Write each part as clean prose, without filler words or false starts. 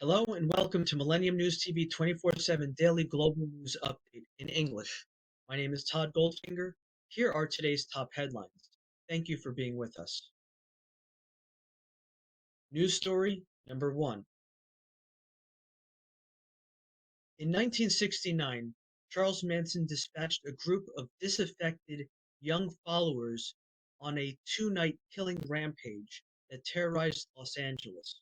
Hello and welcome to Millennium News TV 24/7 daily global news update in English. My name is Todd Goldfinger. Here are today's top headlines. Thank you for being with us. News story number 1. In 1969, Charles Manson dispatched a group of disaffected young followers on a two-night killing rampage that terrorized Los Angeles.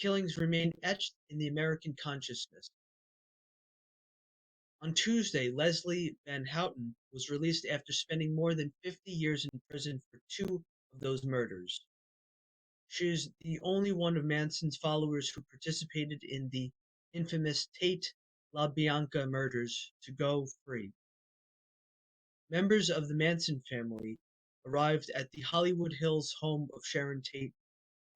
Killings remain etched in the American consciousness. On Tuesday, Leslie Van Houten was released after spending more than 50 years in prison for two of those murders. She is the only one of Manson's followers who participated in the infamous Tate LaBianca murders to go free. Members of the Manson family arrived at the Hollywood Hills home of Sharon Tate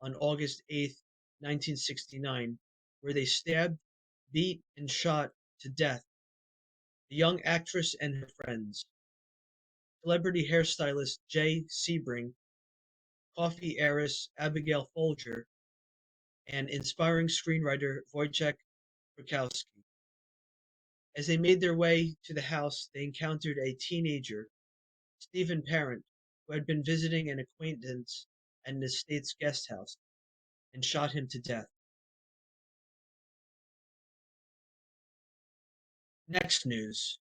on August 8, 1969, where they stabbed, beat, and shot to death the young actress and her friends. Celebrity hairstylist Jay Sebring, coffee heiress Abigail Folger, and inspiring screenwriter Wojciech Frykowski. As they made their way to the house, they encountered a teenager, Stephen Parent, who had been visiting an acquaintance at an estate's guest house, and shot him to death. Next news.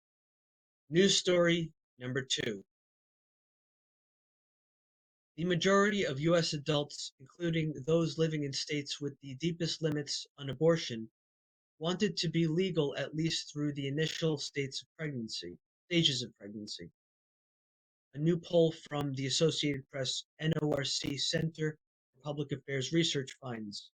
News story number 2. The majority of U.S. adults, including those living in states with the deepest limits on abortion, wanted to be legal at least through the initial stages of pregnancy. A new poll from the Associated Press NORC Center for Public Affairs Research finds.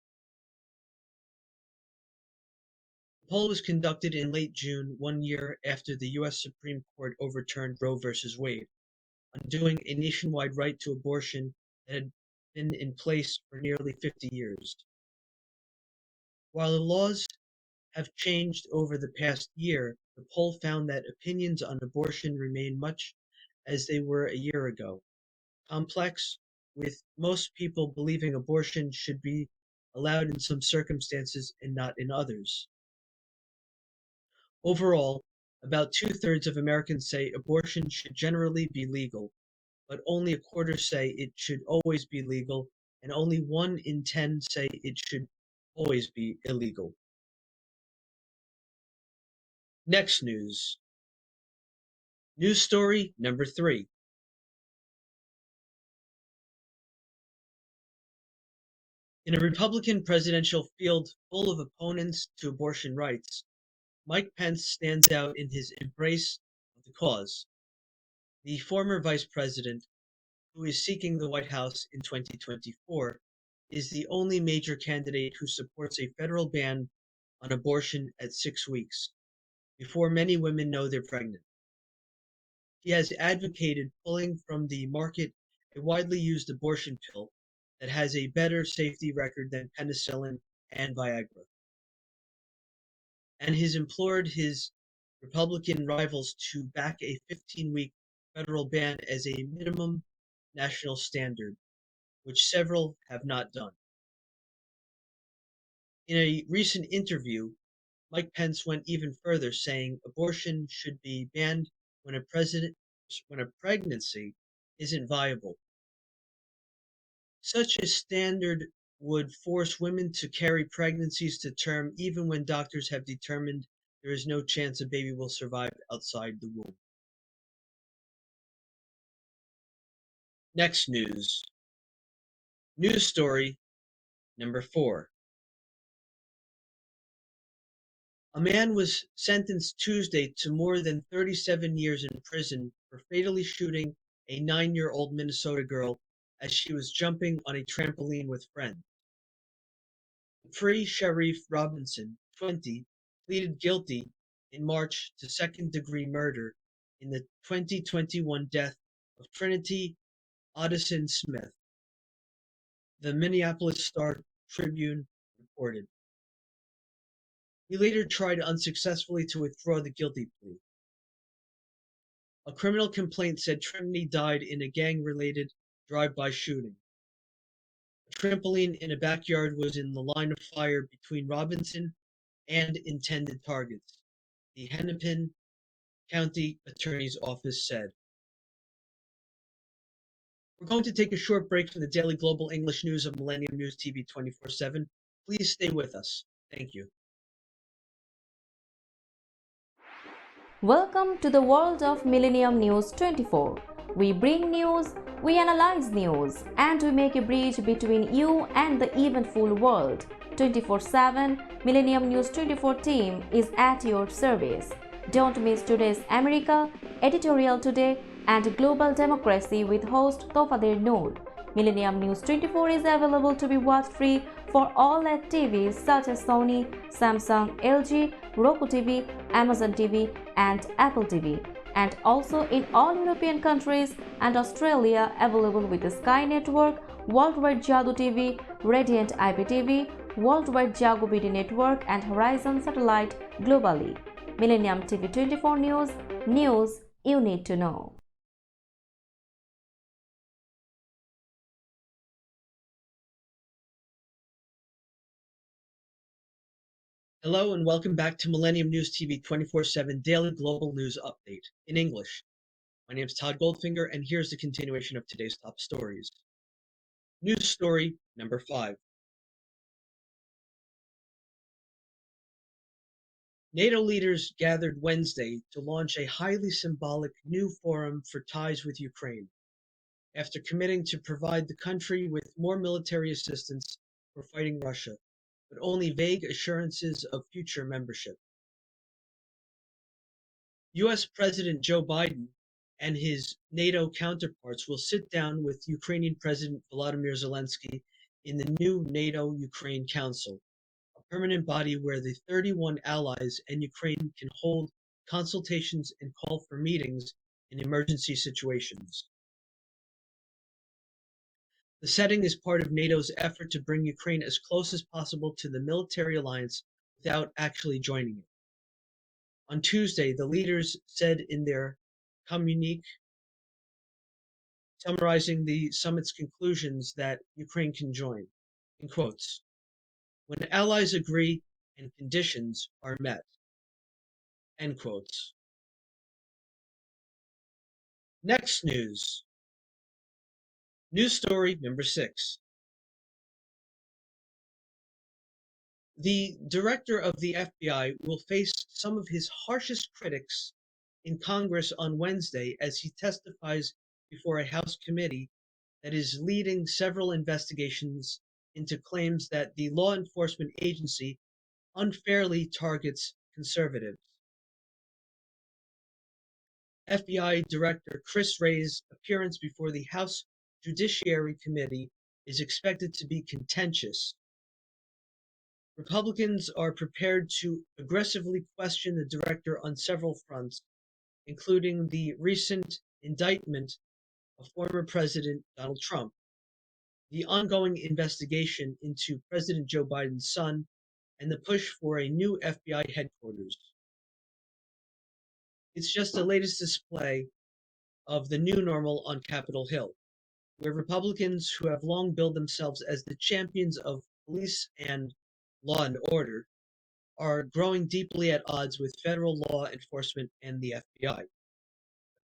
The poll was conducted in late June, 1 year after the U.S. Supreme Court overturned Roe v. Wade, undoing a nationwide right to abortion that had been in place for nearly 50 years. While the laws have changed over the past year, the poll found that opinions on abortion remain much as they were a year ago, complex, with most people believing abortion should be allowed in some circumstances and not in others. Overall, about two-thirds of Americans say abortion should generally be legal, but only a quarter say it should always be legal, and only 1 in 10 say it should always be illegal. Next news. News story number 3. In a Republican presidential field full of opponents to abortion rights, Mike Pence stands out in his embrace of the cause. The former vice president, who is seeking the White House in 2024, is the only major candidate who supports a federal ban on abortion at 6 weeks, before many women know they're pregnant. He has advocated pulling from the market a widely used abortion pill that has a better safety record than penicillin and Viagra, and has implored his Republican rivals to back a 15-week federal ban as a minimum national standard, which several have not done. In a recent interview, Mike Pence went even further, saying abortion should be banned when a pregnancy isn't viable. Such a standard would force women to carry pregnancies to term even when doctors have determined there is no chance a baby will survive outside the womb. Next news. News story number 4. A man was sentenced Tuesday to more than 37 years in prison for fatally shooting a 9-year-old Minnesota girl as she was jumping on a trampoline with friends. Free Sharif Robinson, 20, pleaded guilty in March to second-degree murder in the 2021 death of Trinity Addison Smith, the Minneapolis Star-Tribune reported. He later tried unsuccessfully to withdraw the guilty plea. A criminal complaint said Trinity died in a gang-related drive-by shooting. A trampoline in a backyard was in the line of fire between Robinson and intended targets, the Hennepin County Attorney's Office said. We're going to take a short break from the daily global English news of Millennium News TV 24/7. Please stay with us. Thank you. Welcome to the world of Millennium News 24. We bring news, we analyze news, and we make a bridge between you and the eventful world. 24/7 Millennium News 24 team is at your service. Don't miss today's America, Editorial Today, and Global Democracy with host Tofader Noor. Millennium News 24 is available to be watched free for all LED TVs such as Sony, Samsung, LG, Roku TV, Amazon TV, and Apple TV, and also in all European countries and Australia, available with the Sky Network, Worldwide Jadoo TV, Radiant IPTV, Worldwide Jago BD Network, and Horizon Satellite globally. Millennium TV 24 News you need to know. Hello and welcome back to Millennium News TV 24/7 Daily Global News Update in English. My name is Todd Goldfinger, and here's the continuation of today's top stories. News story number 5. NATO leaders gathered Wednesday to launch a highly symbolic new forum for ties with Ukraine, after committing to provide the country with more military assistance for fighting Russia, but only vague assurances of future membership. U.S. President Joe Biden and his NATO counterparts will sit down with Ukrainian President Volodymyr Zelensky in the new NATO-Ukraine Council, a permanent body where the 31 allies and Ukraine can hold consultations and call for meetings in emergency situations. The setting is part of NATO's effort to bring Ukraine as close as possible to the military alliance without actually joining it. On Tuesday, the leaders said in their communique summarizing the summit's conclusions that Ukraine can join, in quotes, when allies agree and conditions are met, end quotes. Next news. News story number 6. The director of the FBI will face some of his harshest critics in Congress on Wednesday as he testifies before a House committee that is leading several investigations into claims that the law enforcement agency unfairly targets conservatives. FBI Director Chris Wray's appearance before the House Judiciary Committee is expected to be contentious. Republicans are prepared to aggressively question the director on several fronts, including the recent indictment of former President Donald Trump, the ongoing investigation into President Joe Biden's son, and the push for a new FBI headquarters. It's just the latest display of the new normal on Capitol Hill, where Republicans who have long billed themselves as the champions of police and law and order are growing deeply at odds with federal law enforcement and the FBI,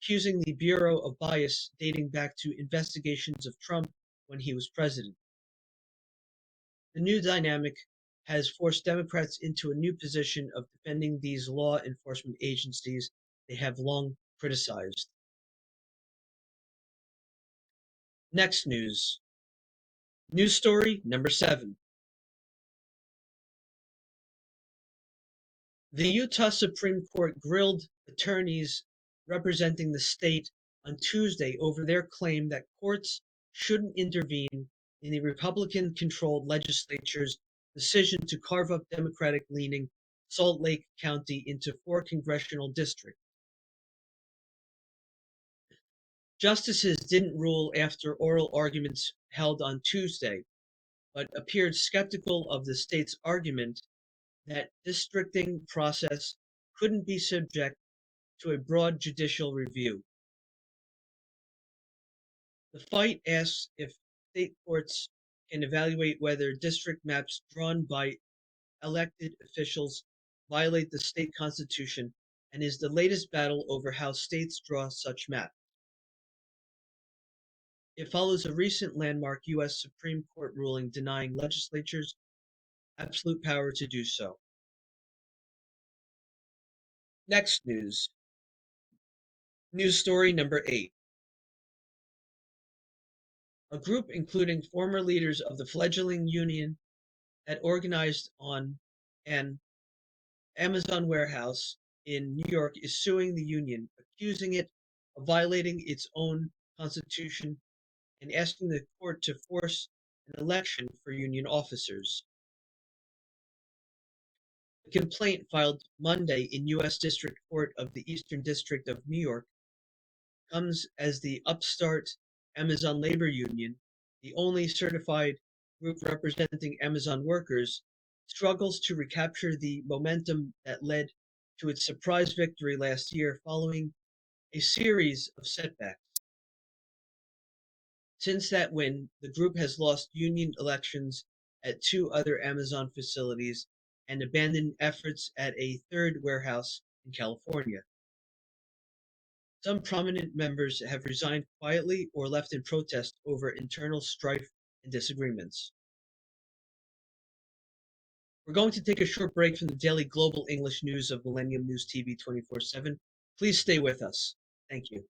accusing the Bureau of bias dating back to investigations of Trump when he was president. The new dynamic has forced Democrats into a new position of defending these law enforcement agencies they have long criticized. Next news. News story number 7. The Utah Supreme Court grilled attorneys representing the state on Tuesday over their claim that courts shouldn't intervene in the Republican-controlled legislature's decision to carve up Democratic-leaning Salt Lake County into 4 congressional districts. Justices didn't rule after oral arguments held on Tuesday, but appeared skeptical of the state's argument that districting process couldn't be subject to a broad judicial review. The fight asks if state courts can evaluate whether district maps drawn by elected officials violate the state constitution and is the latest battle over how states draw such maps. It follows a recent landmark U.S. Supreme Court ruling denying legislatures absolute power to do so. Next news. News story number 8. A group including former leaders of the fledgling union that organized on an Amazon warehouse in New York is suing the union, accusing it of violating its own constitution and asking the court to force an election for union officers. The complaint, filed Monday in U.S. District Court of the Eastern District of New York, comes as the upstart Amazon Labor Union, the only certified group representing Amazon workers, struggles to recapture the momentum that led to its surprise victory last year following a series of setbacks. Since that win, the group has lost union elections at 2 other Amazon facilities and abandoned efforts at a third warehouse in California. Some prominent members have resigned quietly or left in protest over internal strife and disagreements. We're going to take a short break from the daily global English news of Millennium News TV 24/7. Please stay with us. Thank you.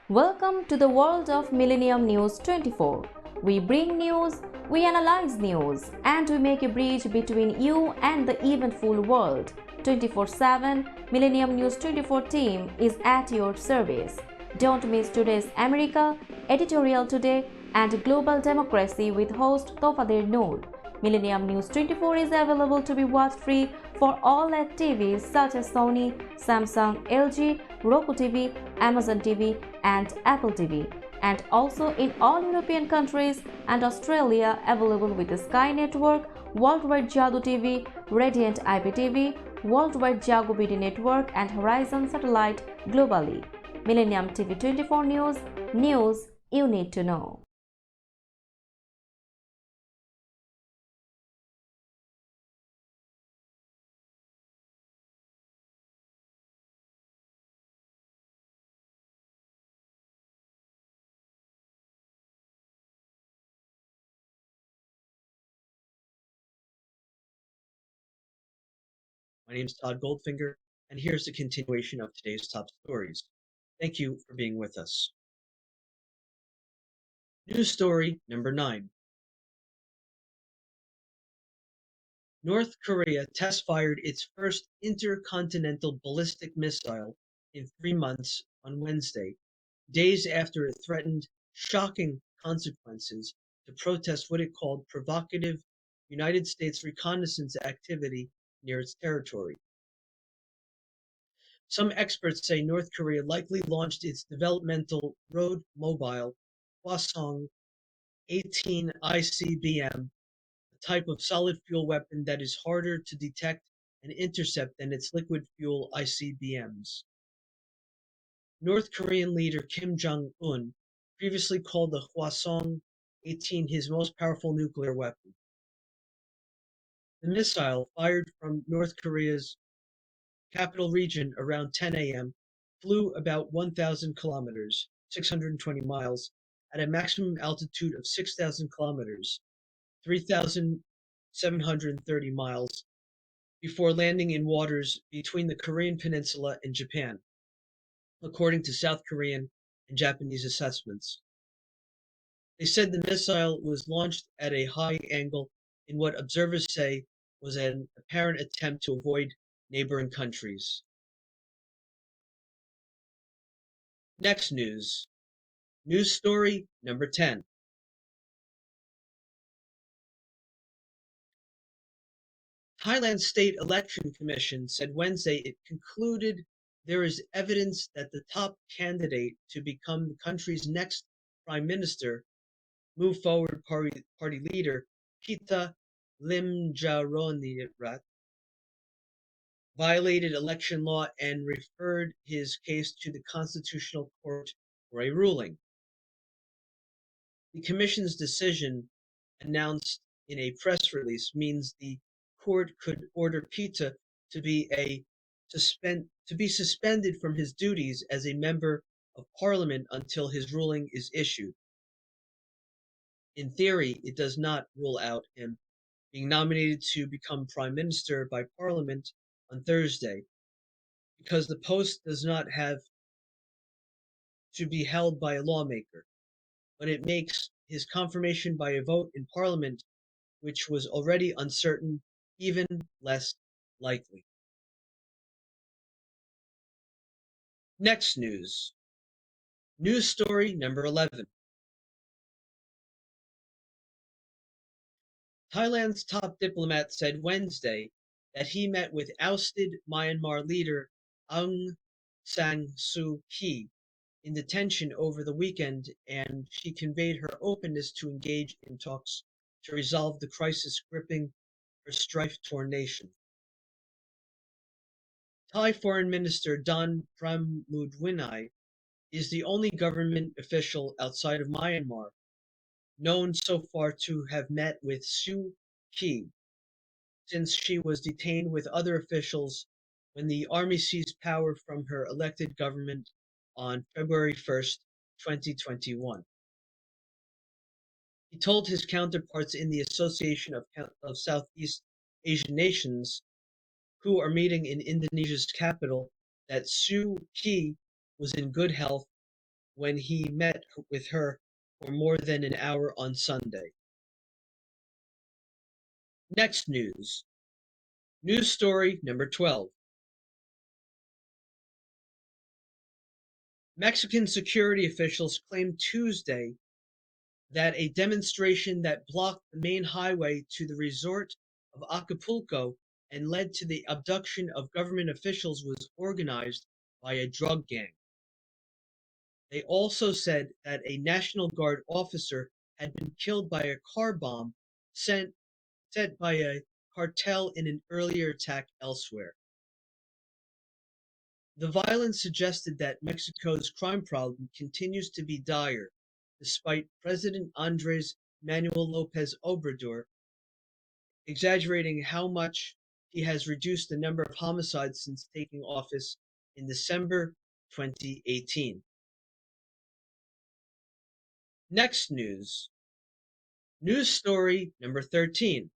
Welcome to the world of Millennium News 24. We bring news, we analyze news, and we make a bridge between you and the eventful world. 24/7 Millennium News 24 team is at your service. Don't miss today's America, Editorial Today, and Global Democracy with host Tofader Noor. Millennium News 24 is available to be watched free for all LED TVs such as Sony, Samsung, LG, Roku TV, Amazon TV, and Apple TV, and also in all European countries and Australia, available with the Sky Network, Worldwide Jago TV, Radiant IPTV, Worldwide Jago BD Network, and Horizon Satellite globally. Millennium TV 24 News you need to know. My name is Todd Goldfinger, and here's the continuation of today's top stories. Thank you for being with us. News story number 9. North Korea test-fired its first intercontinental ballistic missile in 3 months on Wednesday, days after it threatened shocking consequences to protest what it called provocative United States reconnaissance activity near its territory. Some experts say North Korea likely launched its developmental road mobile Hwasong-18 ICBM, a type of solid fuel weapon that is harder to detect and intercept than its liquid fuel ICBMs. North Korean leader Kim Jong-un previously called the Hwasong-18 his most powerful nuclear weapon. The missile, fired from North Korea's capital region around 10 a.m., flew about 1,000 kilometers, 620 miles, at a maximum altitude of 6,000 kilometers, 3,730 miles, before landing in waters between the Korean peninsula and Japan, according to South Korean and Japanese assessments. They said the missile was launched at a high angle in what observers say was an apparent attempt to avoid neighboring countries. Next news. News story number 10. Thailand's State Election Commission said Wednesday it concluded there is evidence that the top candidate to become the country's next prime minister, Move Forward Party leader Pita Limjaroenrat, violated election law and referred his case to the Constitutional Court for a ruling. The Commission's decision, announced in a press release, means the court could order Pita to be suspended from his duties as a member of parliament until his ruling is issued. In theory, it does not rule out him being nominated to become prime minister by parliament on Thursday, because the post does not have to be held by a lawmaker, but it makes his confirmation by a vote in parliament, which was already uncertain, even less likely. Next news. News story number 11. Thailand's top diplomat said Wednesday that he met with ousted Myanmar leader Aung San Suu Kyi in detention over the weekend, and she conveyed her openness to engage in talks to resolve the crisis gripping her strife-torn nation. Thai Foreign Minister Don Pramudwinai is the only government official outside of Myanmar known so far to have met with Suu Kyi, since she was detained with other officials when the army seized power from her elected government on February 1st, 2021. He told his counterparts in the Association of Southeast Asian Nations, who are meeting in Indonesia's capital, that Suu Kyi was in good health when he met with her for more than an hour on Sunday. Next news. News story number 12. Mexican security officials claimed Tuesday that a demonstration that blocked the main highway to the resort of Acapulco and led to the abduction of government officials was organized by a drug gang. They also said that a National Guard officer had been killed by a car bomb set by a cartel in an earlier attack elsewhere. The violence suggested that Mexico's crime problem continues to be dire, despite President Andres Manuel Lopez Obrador exaggerating how much he has reduced the number of homicides since taking office in December 2018. Next news. News story number 13.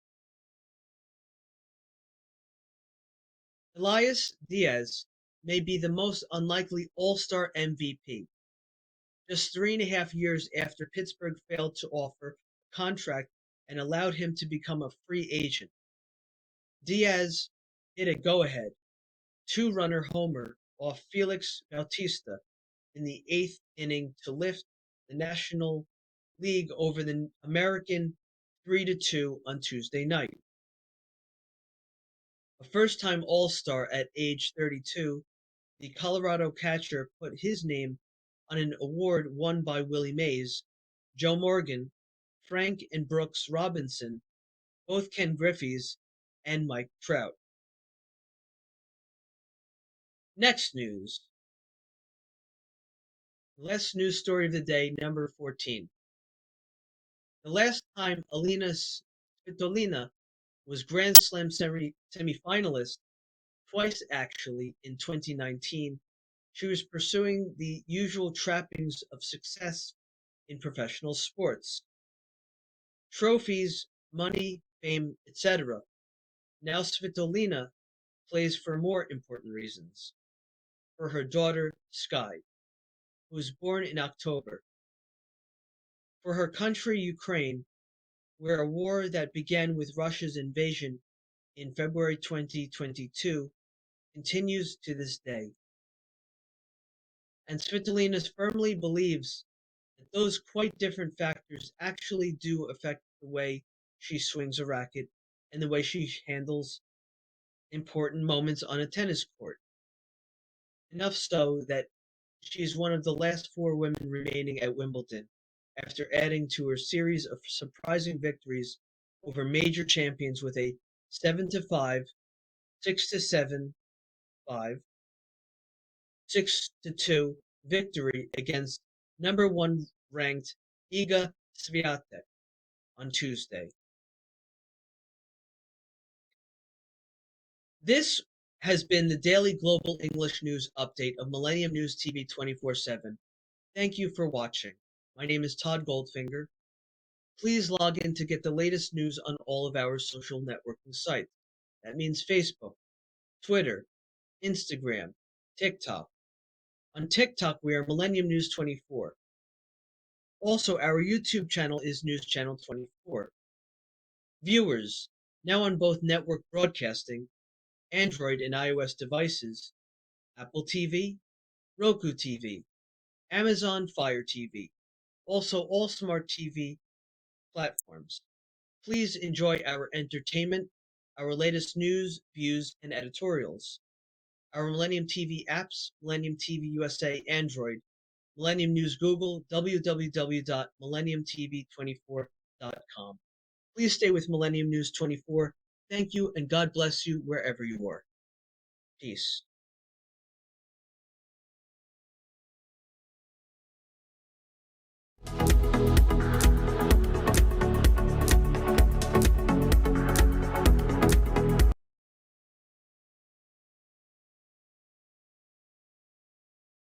Elias Diaz may be the most unlikely All-Star MVP. Just 3.5 years after Pittsburgh failed to offer a contract and allowed him to become a free agent, Diaz hit a go-ahead two-runner homer off Felix Bautista in the 8th inning to lift the National League over the American 3-2 on Tuesday night. A first-time All-Star at age 32, the Colorado catcher put his name on an award won by Willie Mays, Joe Morgan, Frank and Brooks Robinson, both Ken Griffey's, and Mike Trout. Next news. Last news story of the day, number 14. The last time Alina Svitolina was Grand Slam semifinalist, twice actually, in 2019, she was pursuing the usual trappings of success in professional sports. Trophies, money, fame, etc. Now Svitolina plays for more important reasons. For her daughter, Sky, who was born in October. For her country, Ukraine, where a war that began with Russia's invasion in February 2022 continues to this day. And Svitolina firmly believes that those quite different factors actually do affect the way she swings a racket and the way she handles important moments on a tennis court. Enough so that she is one of the last 4 women remaining at Wimbledon, after adding to her series of surprising victories over major champions with a 7-5, 6-7, 5, 6-2 victory against number 1 ranked Iga Swiatek on Tuesday. This has been the daily global English news update of Millennium News TV 24/7. Thank you for watching. My name is Todd Goldfinger. Please log in to get the latest news on all of our social networking sites. That means Facebook, Twitter, Instagram, TikTok. On TikTok, we are Millennium News 24. Also, our YouTube channel is News Channel 24. Viewers, now on both network broadcasting, Android and iOS devices, Apple TV, Roku TV, Amazon Fire TV, also all smart TV platforms. Please enjoy our entertainment, our latest news, views, and editorials. Our Millennium TV apps, Millennium TV USA Android, Millennium News Google, www.millenniumtv24.com. Please stay with Millennium News 24. Thank you and God bless you wherever you are. Peace.